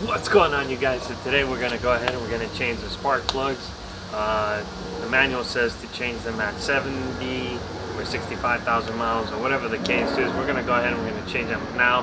What's going on, you guys? So today we're going to go ahead and we're going to change the spark plugs. The manual says to change them at 70 or 65,000 miles or whatever the case is. We're going to go ahead and we're going to change them now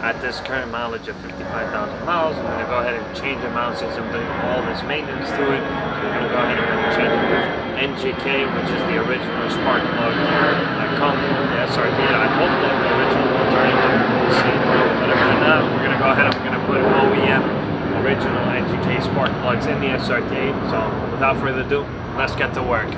at this current mileage of 55,000 miles. We're going to go ahead and change them out since I'm doing all this maintenance to it. So we're going to go ahead and we're going to change them with NGK, which is the original spark plug that come with the SRT8. I hope that the original ones are in there. We'll see. But if they're not, we're going to go ahead and we're going to put OEM original NGK spark plugs in the SRT8. So without further ado, let's get to work.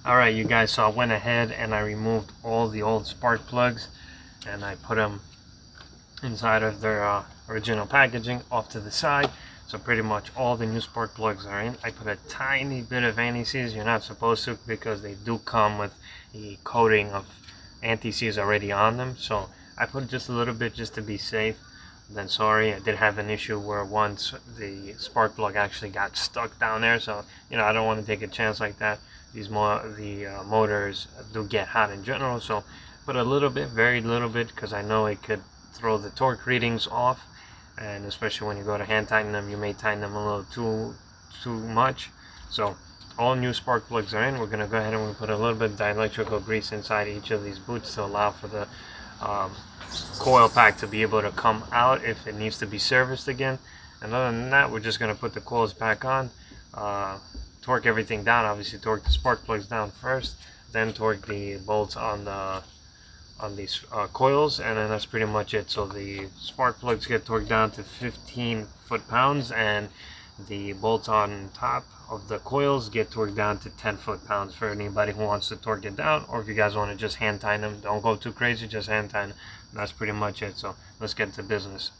Alright, you guys, so I went ahead and I removed all the old spark plugs and I put them inside of their original packaging off to the side. So pretty much all the new spark plugs are in. I put a tiny bit of anti-seize. You're not supposed to, because they do come with a coating of anti-seize already on them. So I put just a little bit just to be safe. Then sorry, I did have an issue where once the spark plug actually got stuck down there. So I don't want to take a chance like that. These motors do get hot in general, so put a little bit, very little bit, because I know it could throw the torque readings off, and especially when you go to hand tighten them, you may tighten them a little too much. So all new spark plugs are in. We're going to go ahead and we'll put a little bit of dielectrical grease inside each of these boots to allow for the coil pack to be able to come out if it needs to be serviced again. And other than that, we're just going to put the coils back on, torque everything down. Obviously torque the spark plugs down first, then torque the bolts on these coils, and then that's pretty much it. So the spark plugs get torqued down to 15 foot-pounds, and the bolts on top of the coils get torqued down to 10 foot-pounds for anybody who wants to torque it down, or if you guys want to just hand tighten them. Don't go too crazy, just hand tighten. That's pretty much it. So let's get to business.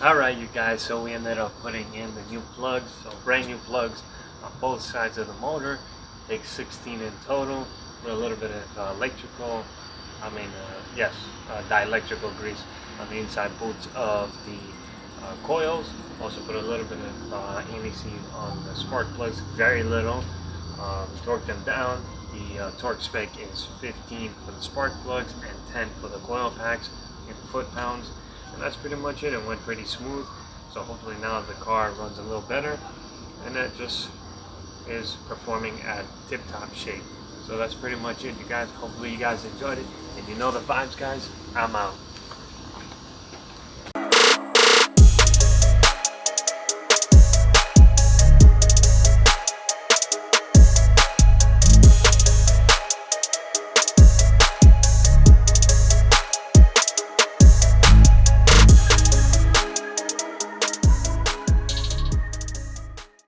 Alright you guys, so we ended up putting in the new plugs, so brand new plugs on both sides of the motor. Takes 16 in total with a little bit of dielectrical grease on the inside boots of the coils. Also put a little bit of anti-seed on the spark plugs, very little. Torque them down. The torque spec is 15 for the spark plugs and 10 for the coil packs in foot-pounds. And that's pretty much it. It went pretty smooth, so hopefully now the car runs a little better, and it just is performing at tip-top shape. So that's pretty much it, you guys. Hopefully you guys enjoyed it, and you know the vibes, guys. I'm out.